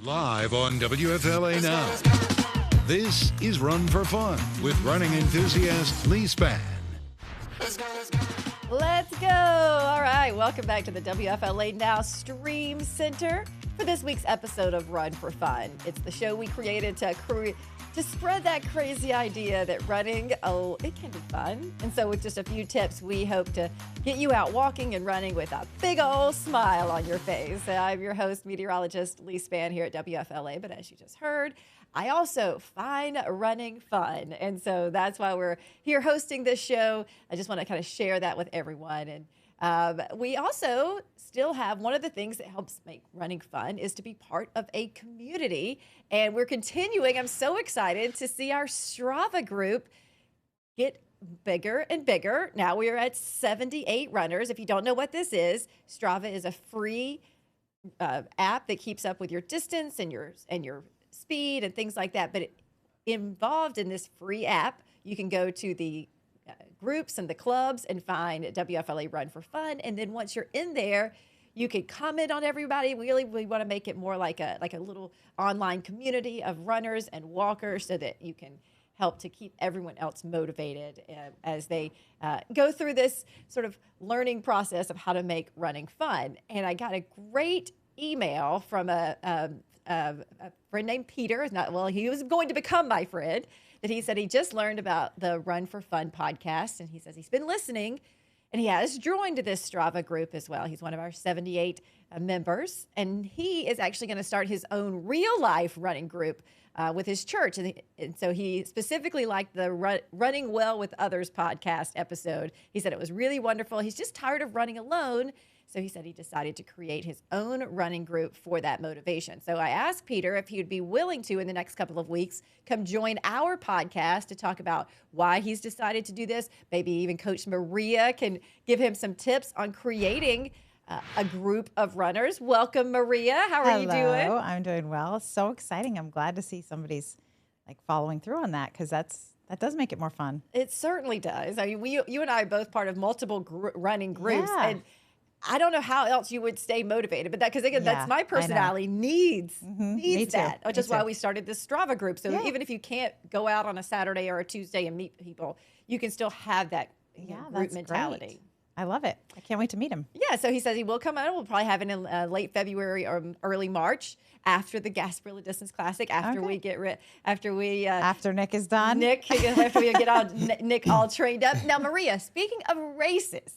Live on WFLA Now. This is Run for Fun with running enthusiast Leigh Spann. Let's go. All right. Welcome back to the WFLA Now Stream Center for this week's episode of Run for Fun. It's the show we created to spread that crazy idea that running, it can be fun. And so with just a few tips, we hope to get you out walking and running with a big old smile on your face. I'm your host, meteorologist Leigh Spann here at WFLA. But as you just heard, I also find running fun. And so that's why we're here hosting this show. I just want to kind of share that with everyone. And we also still have one of the things that helps make running fun is to be part of a community. And we're continuing. I'm so excited to see our Strava group get bigger and bigger. Now we are at 78 runners. If you don't know what this is, Strava is a free app that keeps up with your distance and your speed and things like that. But involved in this free app, you can go to the groups and the clubs and find WFLA Run for Fun. And then once you're in there, you can comment on everybody. We want to make it more like a little online community of runners and walkers so that you can help to keep everyone else motivated as they go through this sort of learning process of how to make running fun. And I got a great email from a friend named Peter. He was going to become my friend. That he said he just learned about the Run for Fun podcast, and he says he's been listening, and he has joined this Strava group as well. He's one of our 78 members, and he is actually going to start his own real-life running group with his church. And so he specifically liked the Running Well with Others podcast episode. He said it was really wonderful. He's just tired of running alone. So he said he decided to create his own running group for that motivation. So I asked Peter if he would be willing to, in the next couple of weeks, come join our podcast to talk about why he's decided to do this. Maybe even Coach Maria can give him some tips on creating a group of runners. Welcome, Maria. How are you doing? Hello, I'm doing well. It's so exciting. I'm glad to see somebody's following through on that because that does make it more fun. It certainly does. I mean, you and I are both part of multiple running groups. Yeah. And I don't know how else you would stay motivated, but because again, that's my personality needs that, which is why we started this Strava group. So even if you can't go out on a Saturday or a Tuesday and meet people, you can still have that group mentality. Great. I love it. I can't wait to meet him. Yeah, so he says he will come out. We'll probably have it in late February or early March after the Gasparilla Distance Classic. After Nick is done. After we get Nick all trained up. Now, Maria, speaking of races.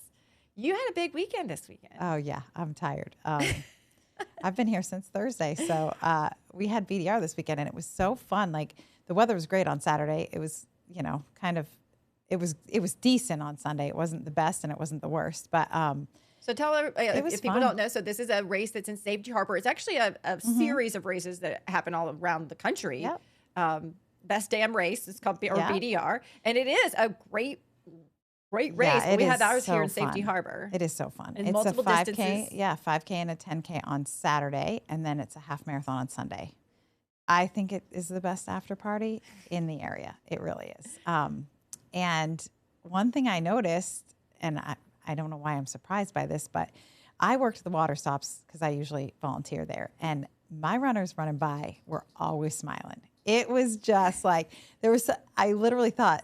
You had a big weekend this weekend. Oh, yeah. I'm tired. I've been here since Thursday. So we had BDR this weekend, and it was so fun. The weather was great on Saturday. It was, it was decent on Sunday. It wasn't the best, and it wasn't the worst. But so tell everybody, if people don't know, so this is a race that's in Safety Harbor. It's actually a series of races that happen all around the country. Yep. Best Damn Race is called BDR. And it is a great race. Yeah, we had ours so here in fun. Safety Harbor. It is so fun. And it's multiple a 5K, distances. 5K and a 10K on Saturday, and then it's a half marathon on Sunday. I think it is the best after party in the area. It really is. And one thing I noticed, and I don't know why I'm surprised by this, but I worked the water stops because I usually volunteer there, and my runners running by were always smiling. It was just I literally thought,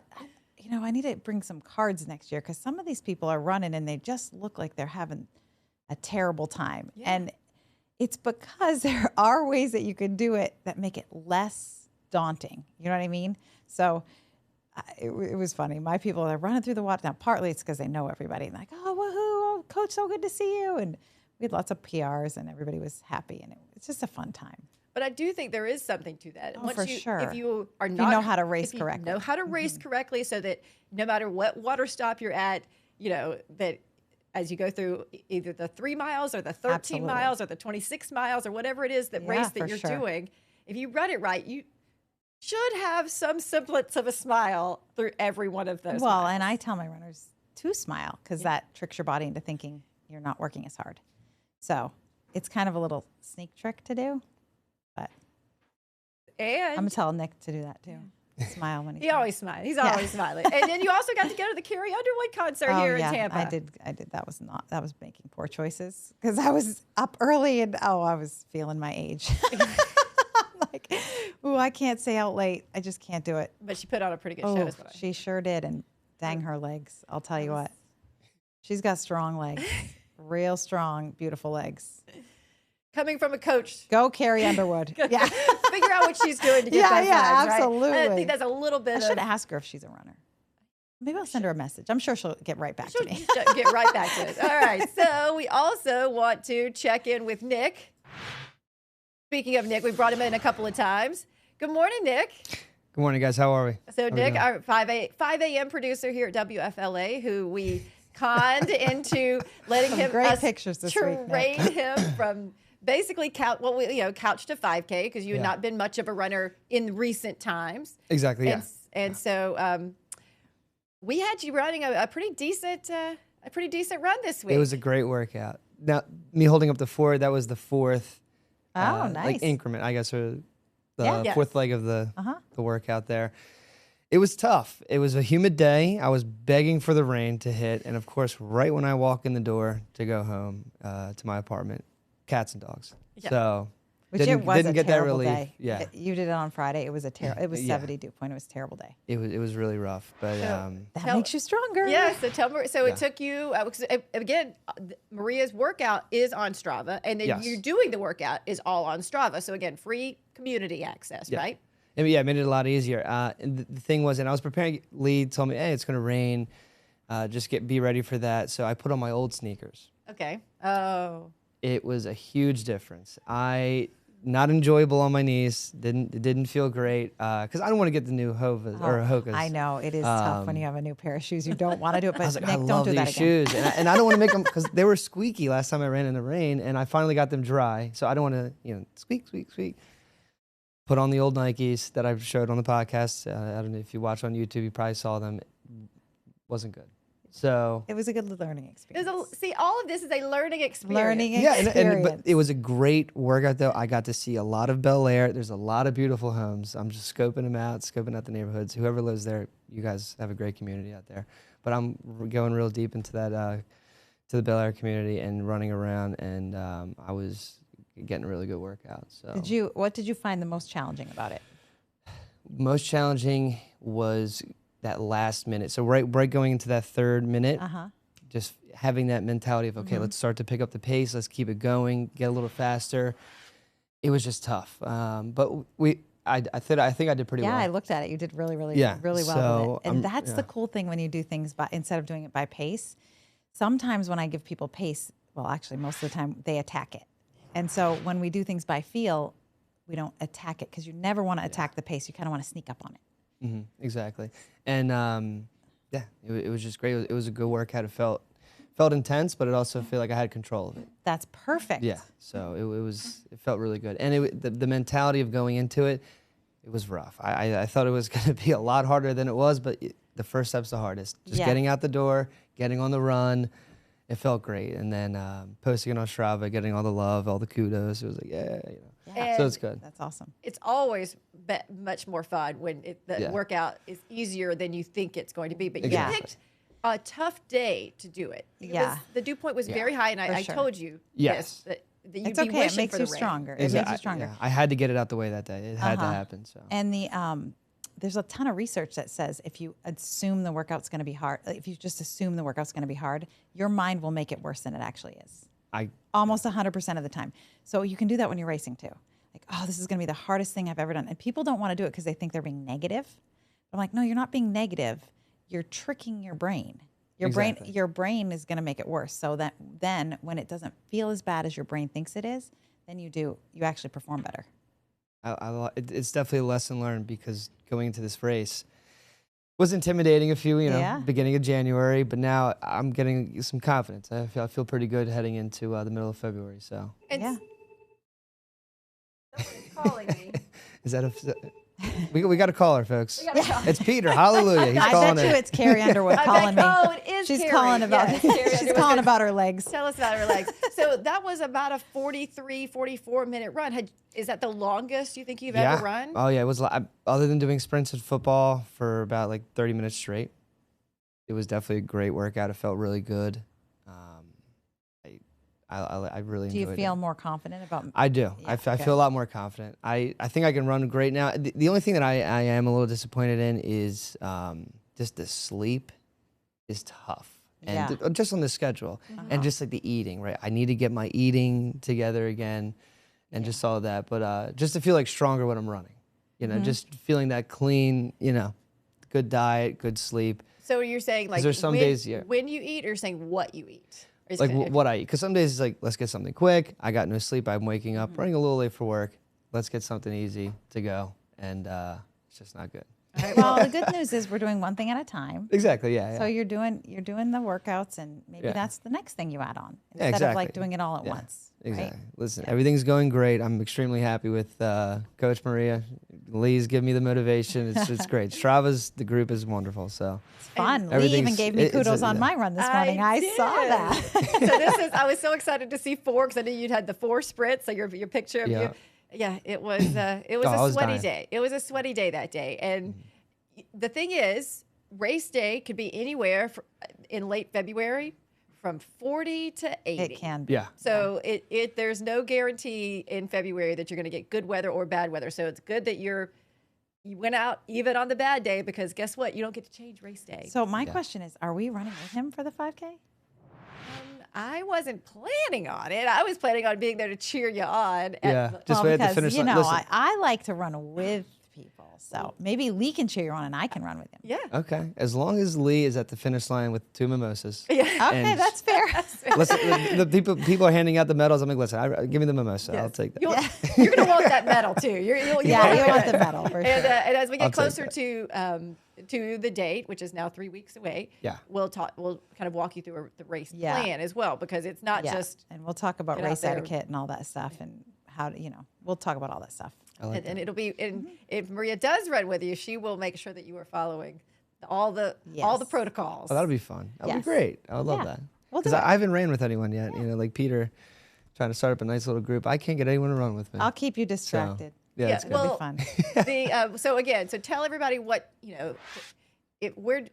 I need to bring some cards next year because some of these people are running and they just look like they're having a terrible time. Yeah. And it's because there are ways that you can do it that make it less daunting. You know what I mean? So it was funny. My people are running through the water. Now, partly it's because they know everybody. And oh, woohoo, oh, Coach, so good to see you. And we had lots of PRs and everybody was happy. And it's just a fun time. But I do think there is something to that. Oh, for sure. If you know how to race correctly. Know how to race correctly so that no matter what water stop you're at, that as you go through either the 3 miles or the 13 miles or the 26 miles or whatever it is, race that you're doing, if you run it right, you should have some semblance of a smile through every one of those miles. And I tell my runners to smile because that tricks your body into thinking you're not working as hard. So it's kind of a little sneak trick to do. And I'm going to tell Nick to do that too. Smile when he always smiles. He's always smiling. And then you also got to go to the Carrie Underwood concert here in Tampa. I did. That was making poor choices because I was up early and I was feeling my age. Ooh, I can't stay out late. I just can't do it. But she put on a pretty good show. Oh, Is what I she sure did. And dang her legs. I'll tell you what. She's got strong legs. Real strong, beautiful legs. Coming from a coach. Go Carrie Underwood. Yeah. Figure out what she's doing to get Yeah, those yeah, legs, right? absolutely. I think that's a little bit I of... should ask her if she's a runner. Maybe I'll send her a message. I'm sure she'll get right back to me. She'll get right back to it. All right. So we also want to check in with Nick. Speaking of Nick, we brought him in a couple of times. Good morning, Nick. Good morning, guys. How are we? So Nick, our 5 a.m. producer here at WFLA, who we conned into letting him great pictures this week, Nick. trade him from basically couch to 5K because you had not been much of a runner in recent times. Exactly. Yeah. And so we had you running a pretty decent run this week. It was a great workout. Now, me holding up the four, that was the fourth. Oh, nice. Like increment, I guess, or the Yeah. fourth leg of the workout there. It was tough. It was a humid day. I was begging for the rain to hit, and of course, right when I walk in the door to go home to my apartment, cats and dogs. Yeah. So Which didn't it was a get that terrible relief. day. Yeah, You did it on Friday. It was a terrible. It was Yeah. 70 dew point. It was a terrible day. it was really rough. But That makes you stronger. Yeah, so tell me. So Yeah. it took you again. Maria's workout is on Strava, and then Yes. you doing the workout is all on Strava. So again, free community access, Yeah. right? and yeah, it made it a lot easier. And the thing was, and I was preparing. Leigh told me, "Hey, it's going to rain. Just be ready for that." So I put on my old sneakers. Okay. Oh, It was a huge difference. Not enjoyable on my knees. It didn't feel great because I don't want to get the new Hovas or Hokas. I know it is tough when you have a new pair of shoes. You don't want to do it, but I was like, Nick, I don't love do these that again. shoes, and I don't want to make them because they were squeaky last time I ran in the rain, and I finally got them dry. So I don't want to, squeak, squeak, squeak. Put on the old Nikes that I showed on the podcast. I don't know if you watch on YouTube, you probably saw them. It wasn't good. So It was a good learning experience. see, all of this is a learning experience. Learning yeah, experience. but it was a great workout though. I got to see a lot of Bel Air. There's a lot of beautiful homes. I'm just scoping them out, scoping out the neighborhoods. Whoever lives there, you guys have a great community out there. But I'm going real deep into that, to the Bel Air community and running around, and I was getting a really good workout. So What did you find the most challenging about it? most challenging was that last minute. So right going into that third minute, just having that mentality of, okay, let's start to pick up the pace. Let's keep it going, get a little faster. It was just tough. But I think I did pretty well. Yeah, I looked at it. You did really, really, Yeah, really well so with it. And that's the cool thing when you do things instead of doing it by pace. Sometimes when I give people pace, well, actually most of the time they attack it. And so when we do things by feel, we don't attack it because you never want to attack the pace. You kind of want to sneak up on it. Exactly. And it was just great. It was a good workout. It felt intense, but it also felt like I had control of it. That's perfect. Yeah. So it felt really good. And the mentality of going into it, it was rough. I thought it was going to be a lot harder than it was, but the first step's the hardest. Just getting out the door, getting on the run. It felt great. And then posting it on Strava, getting all the love, all the kudos. It was like, Yeah. So it's good. That's awesome. It's always much more fun when the workout is easier than you think it's going to be. But you picked a tough day to do it. The dew point was very high, and I told you Yes. that you'd It's be okay. It wishing makes for you the rain. stronger. It Exactly. makes you stronger. Yeah. I had to get it out the way that day. It had to happen. So. And there's a ton of research that says if you assume the workout's going to be hard, if you just assume the workout's going to be hard, your mind will make it worse than it actually is. Almost 100% of the time. So you can do that when you're racing too. Like, oh, this is going to be the hardest thing I've ever done. And people don't want to do it because they think they're being negative. I'm like, no, you're not being negative. You're tricking your brain. Your brain is going to make it worse. So that then when it doesn't feel as bad as your brain thinks it is, then you actually perform better. It's definitely a lesson learned because going into this race was intimidating beginning of January, but now I'm getting some confidence. I feel pretty good heading into the middle of February. So Somebody's calling me. is that we got a caller, folks? It's Peter. Hallelujah. He's I calling bet you in. it's Carrie Underwood calling me. Oh, it is She's Carrie. calling about Yes, Carrie she's Underwood. calling about her legs. Tell us about her legs. So that was about a 43, 44-minute run. Is that the longest you think you've ever run? Oh yeah, it was. Other than doing sprints in football for about like 30 minutes straight, it was definitely a great workout. It felt really good. I really Do you enjoyed feel it. more confident about? I do. Yeah, I good. feel a lot more confident. I think I can run great now. The only thing that I am a little disappointed in is just the sleep is tough. And Yeah. just on the schedule. And just like the eating, right? I need to get my eating together again and just all that. But just to feel like stronger when I'm running. You know, just feeling that clean, you know, good diet, good sleep. So you're saying like there's some days, yeah. when you eat, or you're saying what you eat? Or is Like it- what I eat. Because some days it's like, let's get something quick. I got no sleep. I'm waking up, running a little late for work. Let's get something easy to go. And it's just not good. All right, Well, the good news is we're doing one thing at a time. Exactly, yeah. So you're doing the workouts, and maybe Yeah. that's the next thing you add on Yeah, instead of like exactly. doing it all at Yeah, once. Exactly. Right? Listen, everything's going great. I'm extremely happy with Coach Maria. Lee's giving me the motivation. It's great. The group is wonderful. So It's fun. Lee even everything's- gave me it's a- kudos on yeah. my run this morning. I saw did. that. So I was so excited to see 4 because I knew you'd had the 4 sprints. So your picture of Yeah. you. Yeah, it was I a was sweaty dying. day. It was a sweaty day that day. And the thing is, race day could be anywhere in late February from 40 to 80. It can be. Yeah. So there's no guarantee in February that you're going to get good weather or bad weather. So it's good that you went out even on the bad day, because guess what? You don't get to change race day. So my question is, are we running with him for the 5K? I wasn't planning on it. I was planning on being there to cheer you on. Yeah. Just wait at the because, finish you line. know, Listen. I like to run with people. So maybe Lee can cheer you on and I can run with him. Yeah. Okay. As long as Lee is at the finish line with 2 mimosas. Yeah. Okay, And- that's fair. Listen, the people are handing out the medals. I'm like, listen, give me the mimosa. I'll take that. You're going to want that medal too. You'll Yeah, you want it. the medal for sure. And as we get I'll take closer that. to the date, which is now 3 weeks away, Yeah. we'll kind of walk you through the race Yeah. plan as well, because it's not Yeah. just And we'll talk about get out race there. etiquette and all that stuff and how to, we'll talk about all that stuff. I like and that. it'll be if Maria does run with you, she will make sure that you are following all the Yes. protocols. Oh, that'll be fun. That'll be Yes. great. I would love Yeah. that. We'll do Because it. I haven't ran with anyone yet. You know, like Peter trying to start up a nice little group. I can't get anyone to run with me. I'll keep you distracted. Yeah, Yeah, it's good. It'll well, be fun. so tell everybody what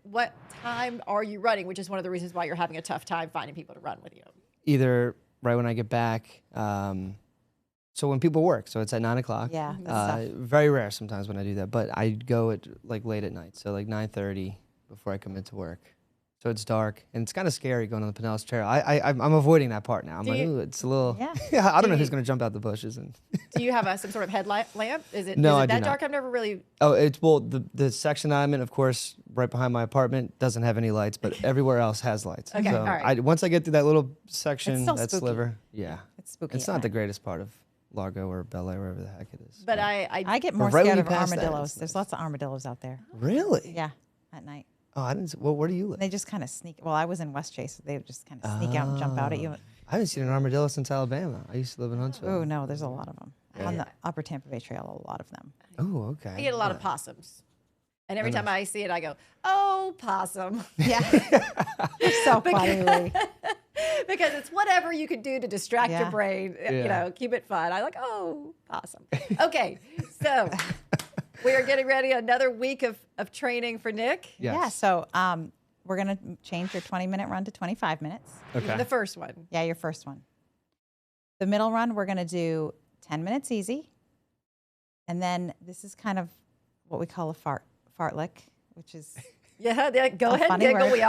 what time are you running, which is one of the reasons why you're having a tough time finding people to run with you. Either right when I get back. So when people work, so it's at 9 o'clock. Yeah, that's tough. Very rare sometimes when I do that, but I go at like late at night, so like 9:30 before I come into work. So it's dark and it's kind of scary going on the Pinellas Trail. I'm avoiding that part now. I'm Do like, you- ooh, it's a little. Yeah. I don't know Do who's you- going to jump out the bushes and. Do you have some sort of headlight lamp? Is it No, is I it do that not. dark? I've never really. Oh, the section I'm in, of course, right behind my apartment doesn't have any lights, but everywhere else has lights. Okay, so all right. once I get through that little section, still that spooky. sliver, yeah, It's spooky. it's at not the night. greatest part of Largo or Bel Air, wherever the heck it is. But I I get more right when scared you of pass that, armadillos. it's There's nice. lots of armadillos out there. Really? Yeah, at night. Oh, I didn't. Well, where do you live? They just kind of sneak. Well, I was in West Chase. So they would just kind of sneak out and jump out at you. I haven't seen an armadillo since Alabama. I used to live in Huntsville. Oh no, there's a lot of them on the Upper Tampa Bay Trail. A lot of them. Oh, okay. get a lot of possums, and every time I see it, I go, "Oh, possum," Yeah, you're so funny, Lee. because it's whatever you could do to distract your Yeah. brain. You Yeah. know, keep it fun. I like, "Oh, possum." Okay, so we are getting ready another week of training for Nick. Yes. Yeah. So we're gonna change your 20-minute run to 25 minutes. Okay. The first one. Yeah, your first one. The middle run, we're gonna do 10 minutes easy, and then this is kind of what we call a fartlek, which is Yeah, go A ahead and funny giggle. word. We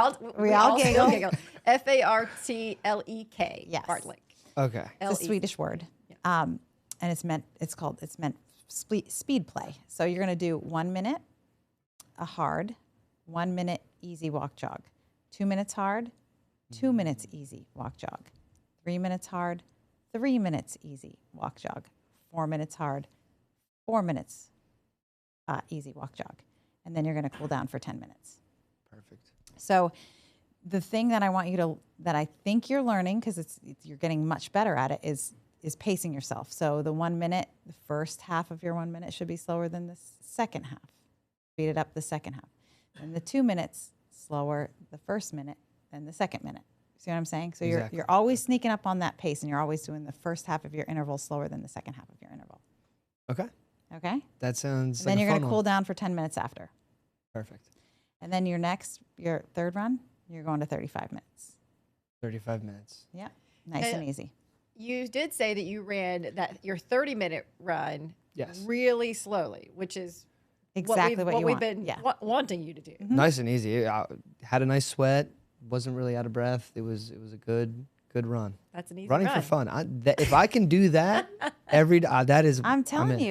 all still giggle. Fartlek. Yes. Fartlek. Okay. it's a Swedish word, and it's meant speed play. So you're gonna do 1 minute, a hard, 1 minute easy walk jog, 2 minutes hard, 2 minutes easy walk jog, 3 minutes hard, 3 minutes easy walk jog, 4 minutes hard, 4 minutes easy walk jog, and then you're going to cool down for 10 minutes. Perfect. So the thing that I want you to, that I think you're learning, because you're getting much better at it, is pacing yourself. So the 1 minute, the first half of your 1 minute should be slower than the second half. Speed it up the second half. And the 2 minutes slower the first minute than the second minute. See what I'm saying? So Exactly. you're always sneaking up on that pace, and you're always doing the first half of your interval slower than the second half of your interval. Okay. Okay? That sounds. And like then a you're going to fun cool one. down for 10 minutes after. Perfect. And then your third run, you're going to 35 minutes. 35 minutes. Yeah. Nice and easy. you did say that you ran your 30-minute run Yes. really slowly, which is Exactly what you we've want. been Yeah. wanting you to do. Nice and easy. I had a nice sweat. Wasn't really out of breath. It was a good run. That's an easy Running run. for fun. If I can do that every day, that is. I'm telling in.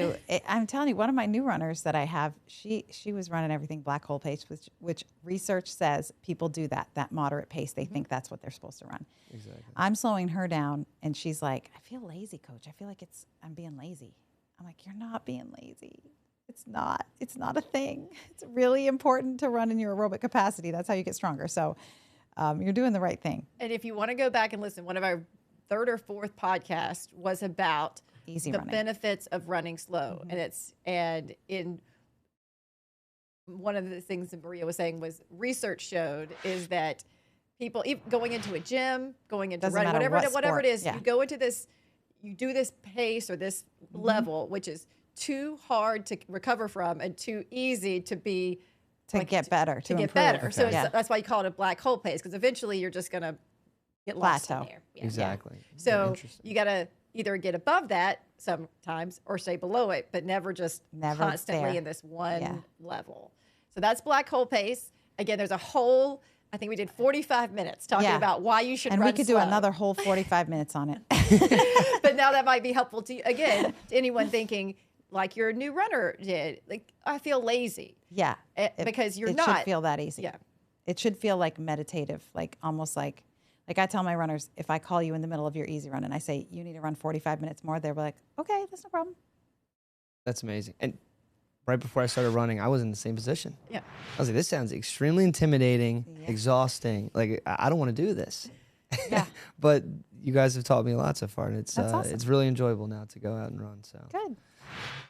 you, one of my new runners that I have, she was running everything black hole pace, which research says people do that moderate pace. They think that's what they're supposed to run. Exactly. I'm slowing her down, and she's like, I feel lazy, coach. I feel like I'm being lazy. I'm like, you're not being lazy. It's not a thing. It's really important to run in your aerobic capacity. That's how you get stronger. So you're doing the right thing. And if you want to go back and listen, one of our third or fourth podcast was about Easy the running. benefits of running slow. And in one of the things that Maria was saying was research showed is that people going into a gym, going into Doesn't running, matter whatever what it is, sport, you go into this, you do this pace or this level, which is too hard to recover from and too easy to be Get better, to get improve. better. So Yeah. that's why you call it a black hole pace, because eventually you're just going to get lost in Plateau. there. Yeah. Exactly. So Interesting. you got to either get above that sometimes or stay below it, but never just Never constantly there. in this one Yeah. level. So that's black hole pace. Again, there's a whole, I think we did 45 minutes talking Yeah. about why you should And run we could slow. do another whole 45 minutes on it. But now that might be helpful to you, again, to anyone thinking like your new runner did, like, I feel lazy. Yeah. Because you're it not. should feel that easy. Yeah. It should feel like meditative, like almost like I tell my runners, if I call you in the middle of your easy run and I say, you need to run 45 minutes more, they're like, okay, that's no problem. That's amazing. And right before I started running, I was in the same position. Yeah. I was like, this sounds extremely intimidating, Yeah. exhausting. Like, I don't want to do this. Yeah. But you guys have taught me a lot so far, and it's That's awesome. it's really enjoyable now to go out and run. So Good.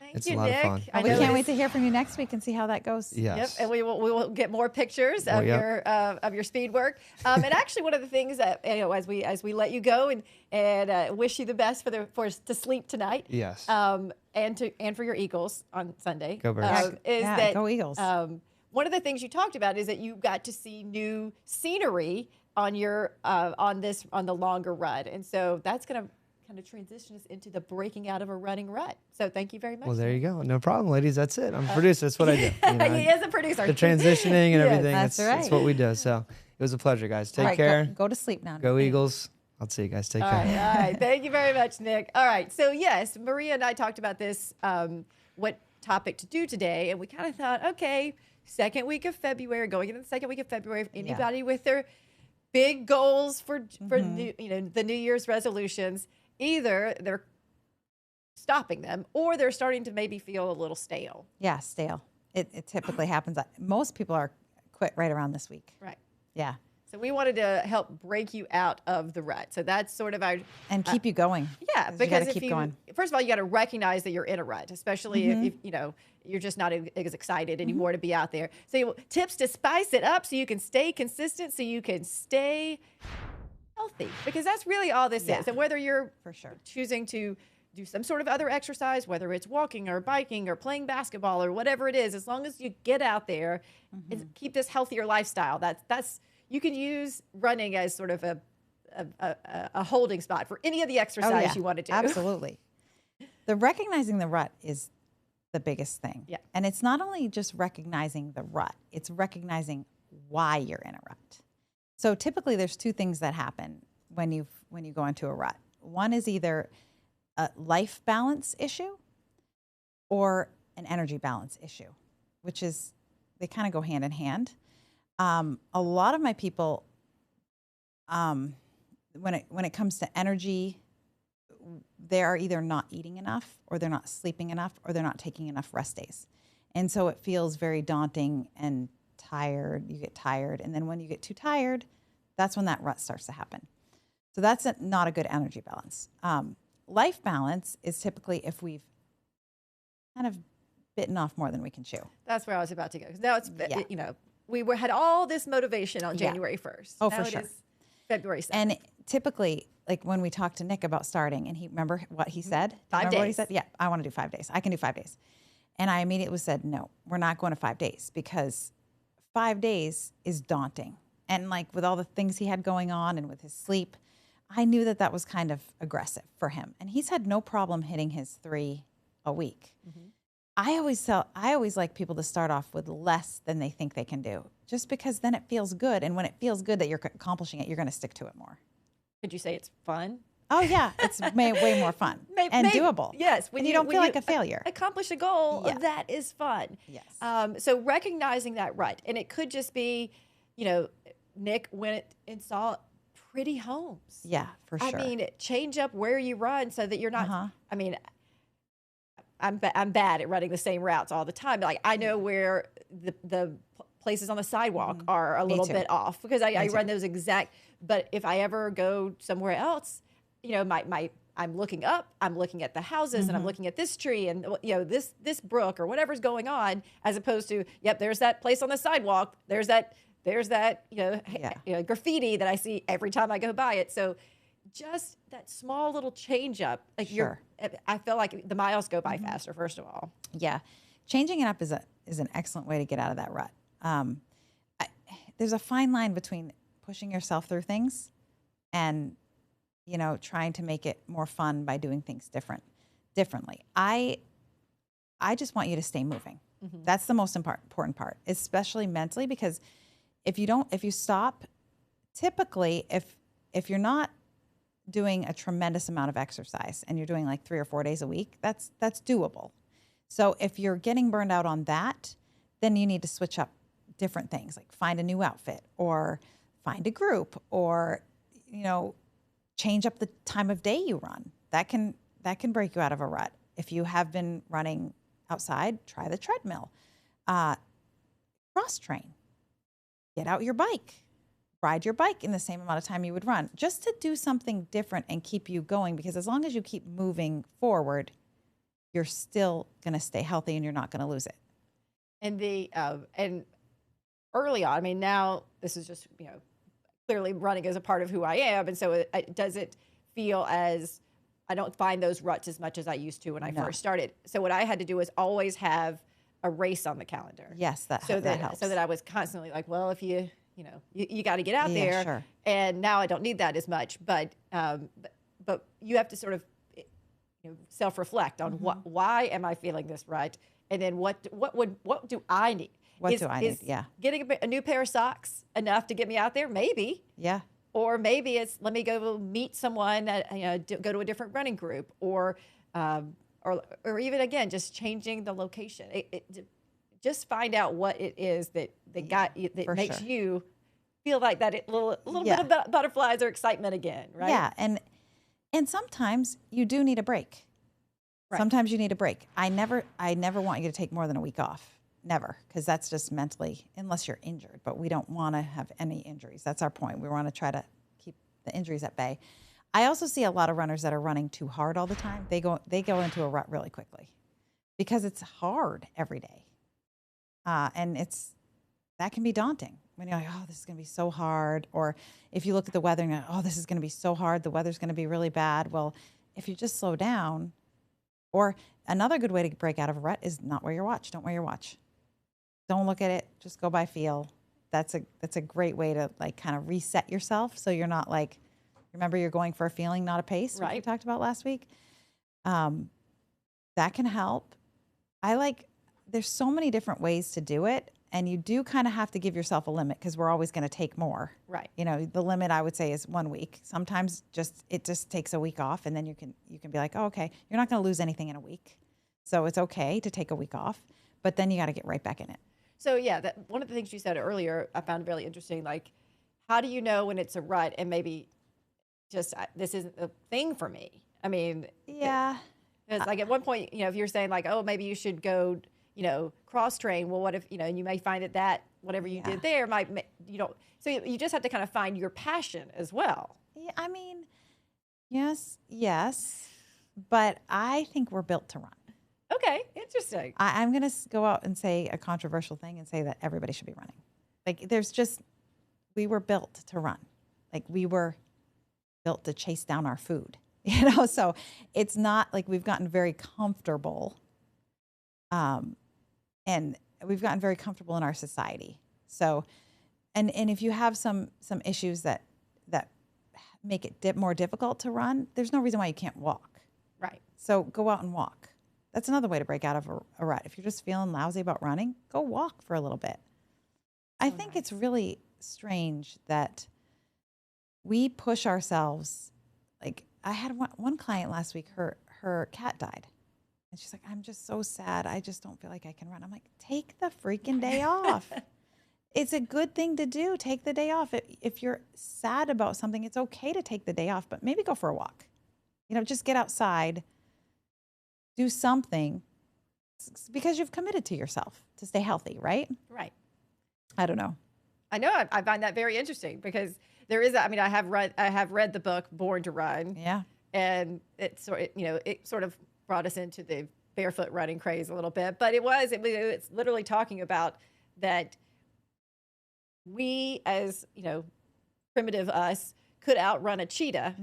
Thank It's you, a lot of Nick. fun. I We know can't it wait is- to hear from you next week and see how that goes. Yep, yes. and we will get more pictures Oh, of yep. your speed work. And actually, one of the things that as we let you go and wish you the best for to sleep tonight. Yes. And for your Eagles on Sunday. Go Birds. Is Yeah, that go Eagles. one of the things you talked about is that you got to see new scenery on your on the longer run, and so that's going to kind of transition us into the breaking out of a running rut. So thank you very much. Well, there you go. No problem, ladies. That's it. I'm a producer. That's what I do. You know, He is a producer. the transitioning and Yes, everything. that's That's right. what we do. So it was a pleasure, guys. Take All right, care. Go to sleep now. Go Eagles. I'll see you guys. Take All care. right, all right. Thank you very much, Nick. All right. So, yes, Maria and I talked about this, what topic to do today. And we kind of thought, okay, second week of February, going into the second week of February, if anybody with their big goals for new, the New Year's resolutions, either they're stopping them or they're starting to maybe feel a little stale. Yeah, stale. It typically happens. Most people are quit right around this week. Right. Yeah. So we wanted to help break you out of the rut. So that's sort of our And keep you going. Yeah, 'Cause because you gotta if keep you, going. first of all, you got to recognize that you're in a rut, especially if you're just not as excited anymore to be out there. So tips to spice it up so you can stay consistent, so you can stay healthy, because that's really all this Yeah. is. And whether you're For sure. choosing to do some sort of other exercise, whether it's walking or biking or playing basketball or whatever it is, as long as you get out there and keep this healthier lifestyle, that's you can use running as sort of a holding spot for any of the exercise you want to do. Absolutely. The recognizing the rut is the biggest thing. Yeah. And it's not only just recognizing the rut, it's recognizing why you're in a rut. So typically there's two things that happen when you go into a rut. One is either a life balance issue or an energy balance issue, which is, they kind of go hand in hand. A lot of my people, when it comes to energy, they are either not eating enough, or they're not sleeping enough, or they're not taking enough rest days. And so it feels very daunting and tired. You get tired. And then when you get too tired, that's when that rut starts to happen. So that's not a good energy balance. Life balance is typically if we've kind of bitten off more than we can chew. That's where I was about to go. 'Cause now it's, Yeah. we had all this motivation on Yeah. January 1st. Oh, Now for it sure. is February 2nd. And typically, like when we talked to Nick about starting, and he remember what he said? 5 Remember what he days. said? Yeah, I want to do 5 days. I can do 5 days. And I immediately said, no, we're not going to 5 days, because 5 days is daunting. And like with all the things he had going on and with his sleep, I knew that that was kind of aggressive for him. And he's had no problem hitting his 3 a week. I always like people to start off with less than they think they can do, just because then it feels good. And when it feels good that you're accomplishing it, you're going to stick to it more. Could you say it's fun? Oh yeah, it's way more fun and doable. Yes, when you don't feel like a failure. Accomplish a goal, that is fun. Yes. So recognizing that rut, and it could just be, Nick went and saw pretty homes. Yeah, for sure. I mean, change up where you run so that you're not. I mean, I'm bad at running the same routes all the time. Like I know where the places on the sidewalk are a little bit off because I run those exact. But if I ever go somewhere else, I'm looking up, I'm looking at the houses, and I'm looking at this tree and this brook or whatever's going on, as opposed to there's that place on the sidewalk, there's that graffiti that I see every time I go by it. So just that small little change up, like I feel like the miles go by faster. First of all, changing it up is an excellent way to get out of that rut. There's a fine line between pushing yourself through things and trying to make it more fun by doing things differently. I just want you to stay moving. That's the most important part, especially mentally, because if you stop, typically if you're not doing a tremendous amount of exercise and you're doing like 3 or 4 days a week, that's doable. So if you're getting burned out on that, then you need to switch up different things, like find a new outfit or find a group or, change up the time of day you run. That can break you out of a rut. If you have been running outside, try the treadmill. Cross train. Get out your bike. Ride your bike in the same amount of time you would run, just to do something different and keep you going, because as long as you keep moving forward, you're still going to stay healthy and you're not going to lose it. And and early on, I mean, now this is just, clearly running is a part of who I am. And so it doesn't feel as, I don't find those ruts as much as I used to when I first started. So what I had to do was always have a race on the calendar. Yes, that helps. So that I was constantly like, well, if you got to get out there. Sure. And now I don't need that as much, but you have to sort of self-reflect on why am I feeling this rut? And then what do I need? What do I need? Yeah. Getting a new pair of socks enough to get me out there? Maybe. Yeah. Or maybe it's let me go meet someone that go to a different running group, or even again just changing the location. Just find out what it is that makes you feel like that little bit of butterflies or excitement again, right? Yeah, and sometimes you do need a break. Right. Sometimes you need a break. I never want you to take more than a week off. Never, because that's just mentally, unless you're injured. But we don't want to have any injuries. That's our point. We want to try to keep the injuries at bay. I also see a lot of runners that are running too hard all the time. They go into a rut really quickly because it's hard every day, and that can be daunting when you're like, oh, this is going to be so hard. Or if you look at the weather and you're like, oh, this is going to be so hard. The weather's going to be really bad. Well, if you just slow down, or another good way to break out of a rut is not wear your watch. Don't wear your watch. Don't look at it. Just go by feel. That's a great way to like kind of reset yourself, so you're not like, remember, you're going for a feeling, not a pace, right? Which we talked about last week. That can help. There's so many different ways to do it, and you do kind of have to give yourself a limit because we're always going to take more. Right. The limit I would say is 1 week. Sometimes it just takes a week off, and then you can be like, oh, okay, you're not going to lose anything in a week, so it's okay to take a week off, but then you got to get right back in it. So yeah, one of the things you said earlier, I found really interesting. Like, how do you know when it's a rut and maybe just this isn't a thing for me? I mean, yeah. It's like at one point, if you're saying like, oh, maybe you should go, cross train. Well, what if and you may find that whatever you did there So you just have to kind of find your passion as well. Yeah, I mean, yes, but I think we're built to run. Okay, interesting. I'm going to go out and say a controversial thing and say that everybody should be running. Like, we were built to run. Like, we were built to chase down our food, so it's not like we've gotten very comfortable. And we've gotten very comfortable in our society. So, and if you have some issues that make it more difficult to run, there's no reason why you can't walk. Right. So go out and walk. That's another way to break out of a rut. If you're just feeling lousy about running, go walk for a little bit. I think it's really strange that we push ourselves. Like I had one client last week, her cat died. And she's like, I'm just so sad. I just don't feel like I can run. I'm like, take the freaking day off. It's a good thing to do. Take the day off. If you're sad about something, it's okay to take the day off, but maybe go for a walk. Just get outside, do something because you've committed to yourself to stay healthy, right? Right. I don't know. I know. I find that very interesting because there is. I have read the book Born to Run. Yeah. And it sort of brought us into the barefoot running craze a little bit, but it's literally talking about that we as primitive us could outrun a cheetah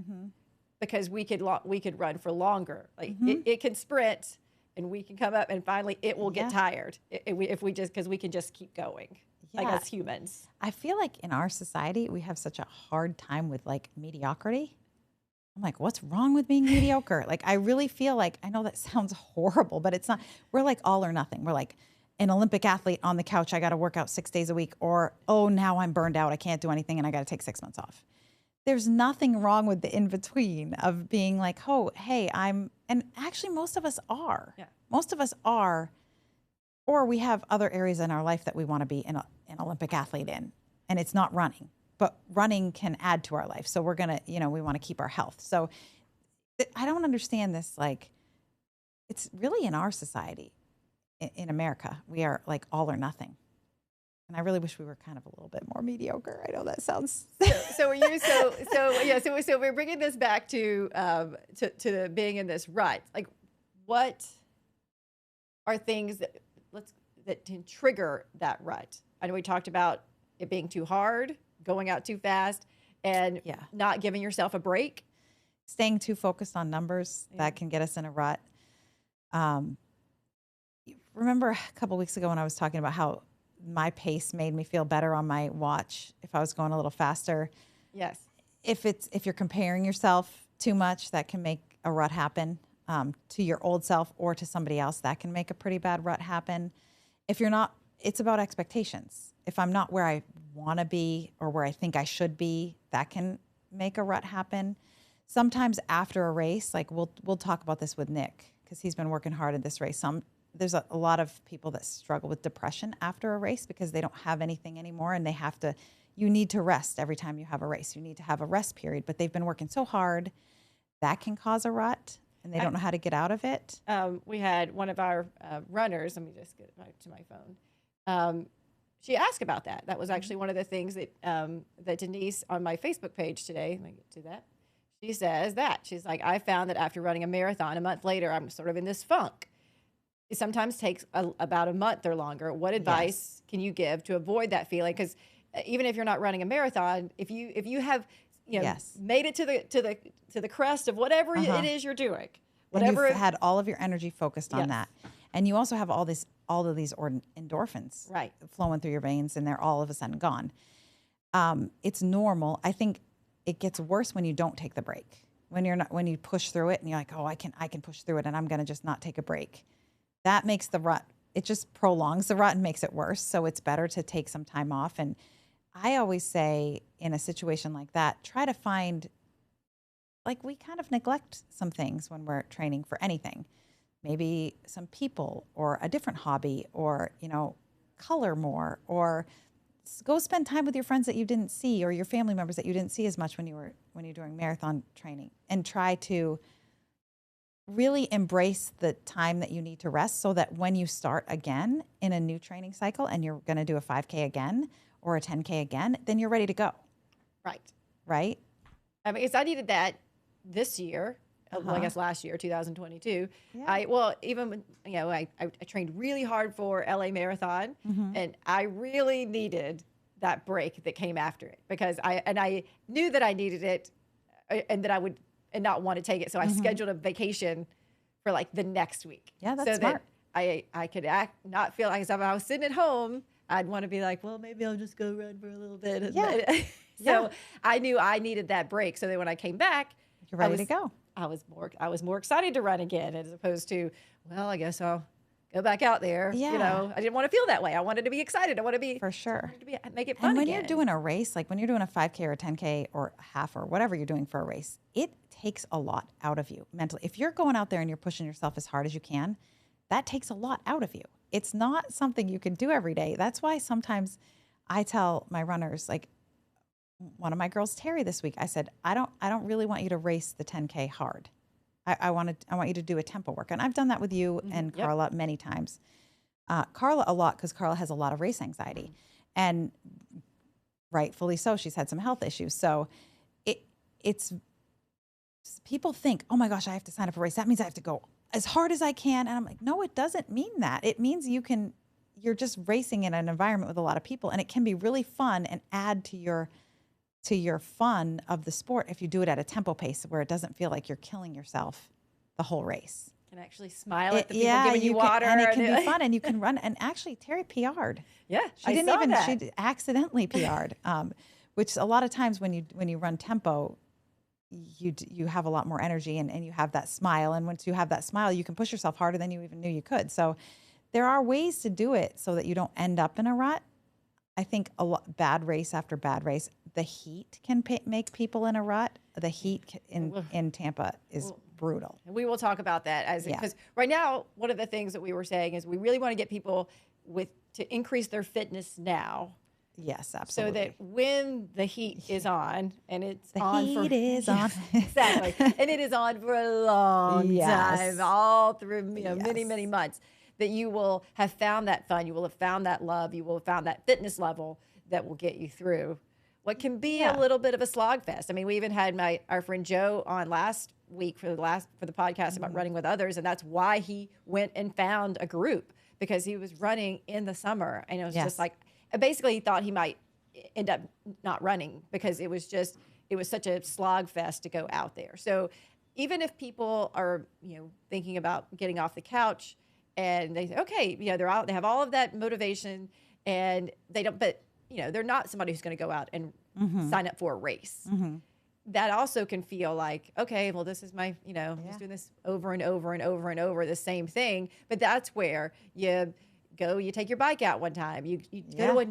because we could run for longer. Like it can sprint and we can come up and finally it will get tired because we can just keep going. Like as humans. I feel like in our society we have such a hard time with like mediocrity. I'm like, what's wrong with being mediocre? Like, I really feel like, I know that sounds horrible, but it's not. We're like all or nothing. We're like an Olympic athlete on the couch. I got to work out 6 days a week. Or, oh, now I'm burned out. I can't do anything and I got to take 6 months off. There's nothing wrong with the in-between of being like, oh, hey, and actually most of us are. Yeah. Most of us are. Or we have other areas in our life that we want to be an Olympic athlete in. And it's not running. But running can add to our life. So we're going to, we want to keep our health. So I don't understand this. Like, it's really in our society, in America, we are like all or nothing. And I really wish we were kind of a little bit more mediocre. I know that sounds. So we're bringing this back to being in this rut. Like, what are things that can trigger that rut? I know we talked about it being too hard, going out too fast, and not giving yourself a break. Staying too focused on numbers, that can get us in a rut. Remember a couple weeks ago when I was talking about how my pace made me feel better on my watch if I was going a little faster? Yes. If you're comparing yourself too much, that can make a rut happen to your old self or to somebody else. That can make a pretty bad rut happen. If you're not, it's about expectations. If I'm not where I want to be or where I think I should be, that can make a rut happen. Sometimes after a race, like we'll talk about this with Nick because he's been working hard at this race. There's a lot of people that struggle with depression after a race because they don't have anything anymore and you need to rest every time you have a race. You need to have a rest period, but they've been working so hard that can cause a rut and they don't know how to get out of it. We had one of our runners, let me just get back to my phone. She asked about that. That was actually one of the things that Denise on my Facebook page today, let me get to that. She says that. She's like, I found that after running a marathon, a month later, I'm sort of in this funk. It sometimes takes about a month or longer. What advice can you give to avoid that feeling? Because even if you're not running a marathon, if you have made it to the crest of whatever it is you're doing, whatever you've had all of your energy focused on that, and you also have all of these endorphins flowing through your veins, and they're all of a sudden gone. It's normal. I think it gets worse when you don't take the break. When you push through it, and you're like, oh, I can push through it, and I'm going to just not take a break. That makes the rut. It just prolongs the rut and makes it worse. So it's better to take some time off. And I always say in a situation like that, try to find, like we kind of neglect some things when we're training for anything. Maybe some people or a different hobby or, color more or go spend time with your friends that you didn't see or your family members that you didn't see as much when you're doing marathon training, and try to really embrace the time that you need to rest so that when you start again in a new training cycle and you're going to do a 5K again or a 10K again, then you're ready to go. Right? I mean, because I needed that this year. Well, I guess last year, 2022. Yeah. I trained really hard for LA Marathon, and I really needed that break that came after it because I knew that I needed it, and that I would and not want to take it. So I scheduled a vacation for like the next week. Yeah, that's so smart. that I could not feel like as if I was sitting at home I'd want to be like, well, maybe I'll just go run for a little bit. And Yeah. so Yeah. I knew I needed that break. So that when I came back, You're ready to go. I was more excited to run again, as opposed to, well, I guess I'll go back out there. You Yeah. know, I didn't want to feel that way. I wanted to be excited. I want to be For sure. I wanted to be, make it fun And when again. you're doing a race, like when you're doing a 5K or a 10K or a half or whatever you're doing for a race, it takes a lot out of you mentally. If you're going out there and you're pushing yourself as hard as you can, that takes a lot out of you. It's not something you can do every day. That's why sometimes I tell my runners, like one of my girls, Terry, this week, I said, I don't really want you to race the 10K hard. I want you to do a tempo work. And I've done that with you and Yep. Carla many times. Carla a lot, because Carla has a lot of race anxiety, and rightfully so. She's had some health issues. So it's people think, oh my gosh, I have to sign up for a race. That means I have to go as hard as I can. And I'm like, no, it doesn't mean that. It means you're just racing in an environment with a lot of people, and it can be really fun and add to your fun of the sport if you do it at a tempo pace where it doesn't feel like you're killing yourself the whole race. Can actually smile at the people giving you water. And it can be fun, and you can run. And actually, Terry PR'd. Yeah, She I saw that. She accidentally PR'd, which a lot of times when you run tempo, you have a lot more energy and you have that smile. And once you have that smile, you can push yourself harder than you even knew you could. So there are ways to do it so that you don't end up in a rut. I think bad race after bad race, the heat can make people in a rut. The heat in Tampa is brutal. And we will talk about that because right now, one of the things that we were saying is we really want to get people to increase their fitness now. Yes, absolutely. So that when the heat is on, and it's the on heat is on. Exactly, and it is on for a long time, all through many, many months, that you will have found that fun, you will have found that love, you will have found that fitness level that will get you through what can be a little bit of a slog fest. I mean, we even had our friend Joe on last week for the podcast about running with others, and that's why he went and found a group, because he was running in the summer, and it was just like, basically he thought he might end up not running because it was such a slog fest to go out there. So even if people are thinking about getting off the couch, and they say, okay, they're out, they have all of that motivation, and they don't, but they're not somebody who's going to go out and sign up for a race. That also can feel like, okay, well, this is my, I'm just doing this over and over and over and over, the same thing. But that's where you take your bike out one time. You go to a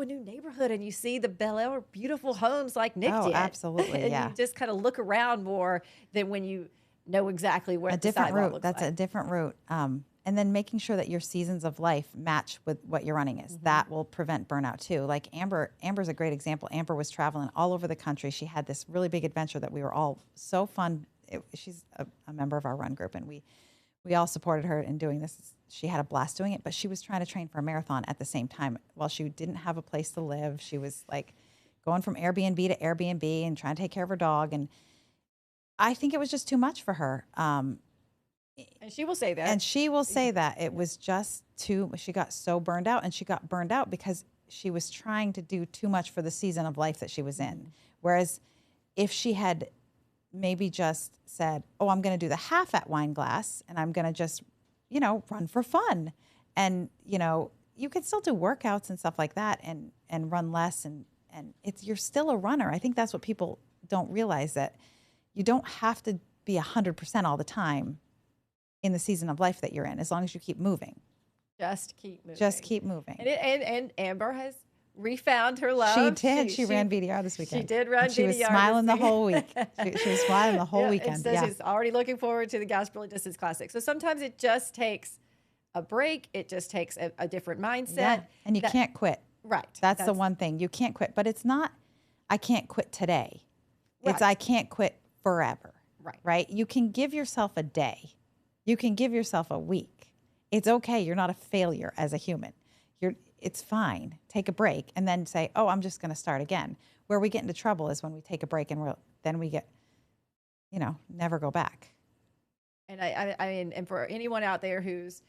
new neighborhood, and you see the Bel Air beautiful homes like Nick did. Absolutely, and you just kind of look around more than when you know exactly where the sidewalk looks That's like. a different route. And then making sure that your seasons of life match with what your running is. That will prevent burnout too. Like Amber's a great example. Amber was traveling all over the country. She had this really big adventure that we were all so fun. She's a member of our run group, and we all supported her in doing this. She had a blast doing it, but she was trying to train for a marathon at the same time. While she didn't have a place to live, she was like going from Airbnb to Airbnb and trying to take care of her dog. And I think it was just too much for her. And she will say that. And she will say that it was just she got so burned out, and she got burned out because she was trying to do too much for the season of life that she was in. Whereas if she had maybe just said, oh, I'm going to do the half at Wine Glass, and I'm going to just, run for fun. And, you can still do workouts and stuff like that and run less. And you're still a runner. I think that's what people don't realize, that you don't have to be 100% all the time in the season of life that you're in, as long as you keep moving. Just keep moving. Just keep moving. And Amber has refound her love. She did. She ran VDR this weekend. She did run VDR. She was smiling the whole week. She was smiling the whole weekend. And so she's already looking forward to the Gasparilla Distance Classic. So sometimes it just takes a break. It just takes a different mindset. Yeah. And you can't quit. Right. That's the one thing. You can't quit. But it's not, I can't quit today. It's I can't quit forever. Right. Right? You can give yourself a day. You can give yourself a week. It's okay. You're not a failure as a human. It's fine. Take a break and then say, oh, I'm just going to start again. Where we get into trouble is when we take a break and then we get, never go back. And I mean, and for anyone out there who's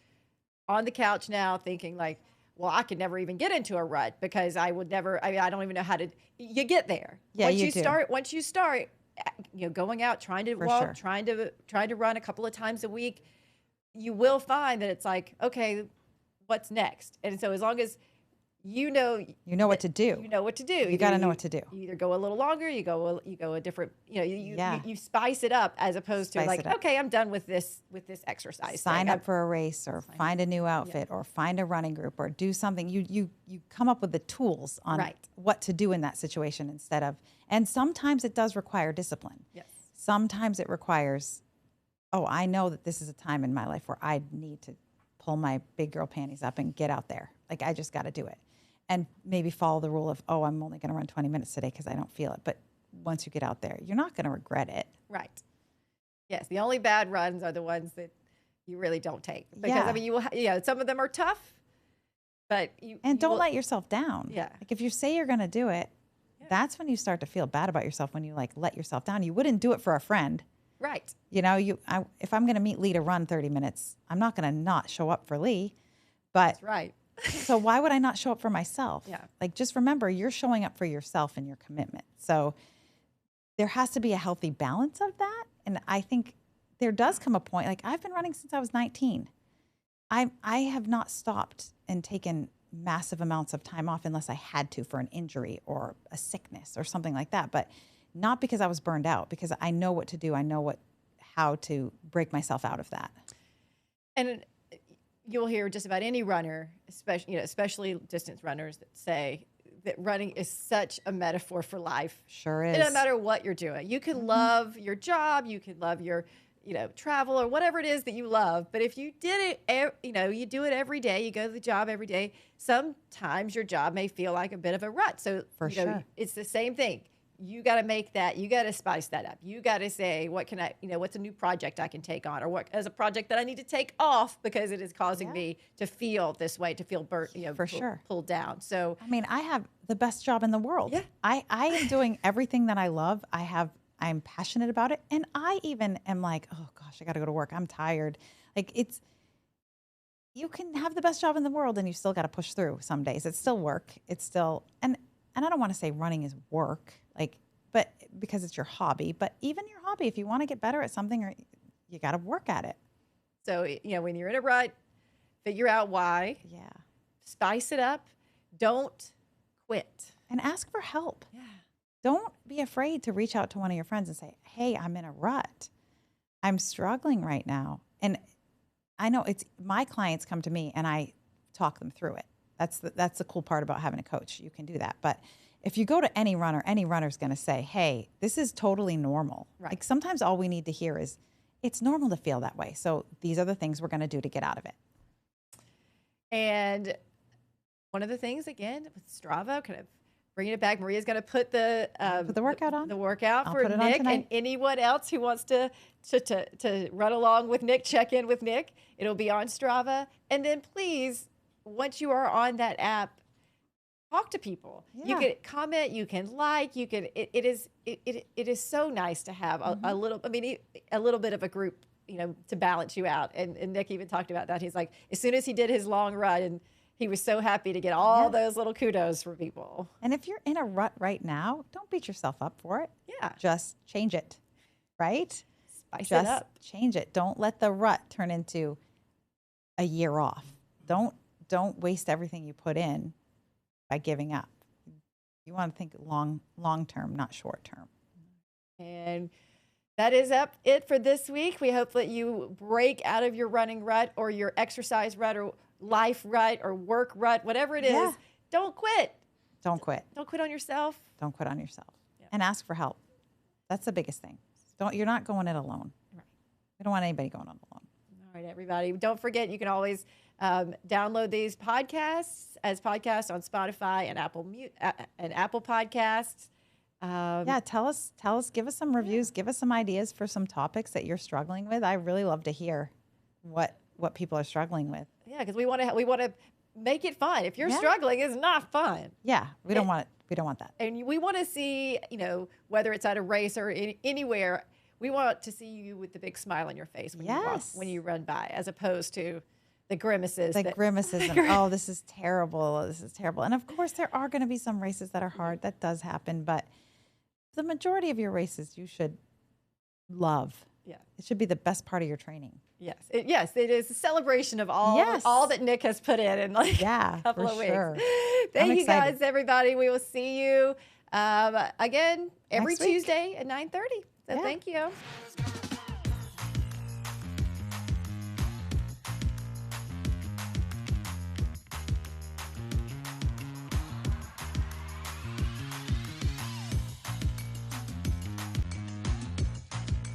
on the couch now thinking like, well, I could never even get into a rut because I don't even know how to, you get there. Yeah, once you start, going out, trying to walk, trying to run a couple of times a week, you will find that it's like, okay, what's next? And so as long as you know what to do. You know what to do. You got to know what to do. You either go a little longer, you go a different, Yeah. you spice it up as opposed to Spice like, it up. okay, I'm done with this exercise. Sign thing. up for a race or find a new outfit or find a running group or do something. You come up with the tools on Right. what to do in that situation instead of, and sometimes it does require discipline. Yes. Sometimes it requires, oh, I know that this is a time in my life where I need to pull my big girl panties up and get out there. Like I just got to do it. And maybe follow the rule of, oh, I'm only going to run 20 minutes today because I don't feel it. But once you get out there, you're not going to regret it. Right. Yes. The only bad runs are the ones that you really don't take. Because, I mean, some of them are tough, but don't let yourself down. Yeah. Like if you say you're going to do it, that's when you start to feel bad about yourself when you like let yourself down. You wouldn't do it for a friend. Right. If I'm going to meet Leigh to run 30 minutes, I'm not going to not show up for Leigh. But That's right. so why would I not show up for myself? Yeah. Like just remember you're showing up for yourself and your commitment. So there has to be a healthy balance of that. And I think there does come a point, like I've been running since I was 19. I have not stopped and taken massive amounts of time off unless I had to for an injury or a sickness or something like that. But not because I was burned out, because I know what to do. I know how to break myself out of that. And you'll hear just about any runner, especially distance runners, that say that running is such a metaphor for life. Sure is. It doesn't matter what you're doing. You can love your job, you can love your, travel or whatever it is that you love. But if you did it, you do it every day, you go to the job every day, sometimes your job may feel like a bit of a rut. So sure. It's the same thing. You got to make that, you got to spice that up. You got to say, what can I, what's a new project I can take on, or what as a project that I need to take off because it is causing me to feel this way, to feel burnt, pulled down. So, I mean, I have the best job in the world. Yeah. I am doing everything that I love. I'm passionate about it. And I even am like, oh gosh, I got to go to work. I'm tired. Like you can have the best job in the world and you still got to push through some days. It's still work. It's still, and I don't want to say running is work, but because it's your hobby, but even your hobby, if you want to get better at something, you got to work at it. So, when you're in a rut, figure out why. Yeah. Spice it up. Don't quit. And ask for help. Yeah. Don't be afraid to reach out to one of your friends and say, hey, I'm in a rut. I'm struggling right now. And I know my clients come to me and I talk them through it. That's the cool part about having a coach. You can do that. But if you go to any runner's going to say, hey, this is totally normal. Right. Like sometimes all we need to hear is it's normal to feel that way. So these are the things we're going to do to get out of it. And one of the things, again, with Strava, kind of bringing it back, Maria's going to put the workout on. The workout I'll for put it on Nick tonight. and anyone else who wants to run along with Nick, check in with Nick. It'll be on Strava. And then please, once you are on that app, talk to people. Yeah. You can comment, you can like, you can. It is so nice to have a little bit of a group, to balance you out. And Nick even talked about that. He's like, as soon as he did his long run, and he was so happy to get all those little kudos from people. And if you're in a rut right now, don't beat yourself up for it. Yeah, just change it, right? Spice it up. Change it. Don't let the rut turn into a year off. Don't waste everything you put in by giving up. You want to think long term, not short term. And that is it for this week. We hope that you break out of your running rut or your exercise rut or life rut or work rut, whatever it is. Yeah. Don't quit. Don't quit. Don't quit on yourself. Don't quit on yourself. Yeah. And ask for help. That's the biggest thing. You're not going it alone. Right. We don't want anybody going on alone. All right, everybody. Don't forget, you can always download these podcasts as podcasts on Spotify and Apple Podcasts. Tell us, give us some reviews, give us some ideas for some topics that you're struggling with. I really love to hear what people are struggling with. Yeah, because we want to make it fun. If you're struggling, it's not fun. Yeah, we don't want it. We don't want that. And we want to see, whether it's at a race or anywhere, we want to see you with the big smile on your face when you run by, as opposed to the grimaces. And, oh, this is terrible. This is terrible. And of course, there are going to be some races that are hard. That does happen. But the majority of your races you should love. Yeah. It should be the best part of your training. Yes. It is a celebration of all that Nick has put in like a couple of weeks. Sure. Thank you guys, everybody. We will see you again every Next week. Tuesday at 9:30. So thank you.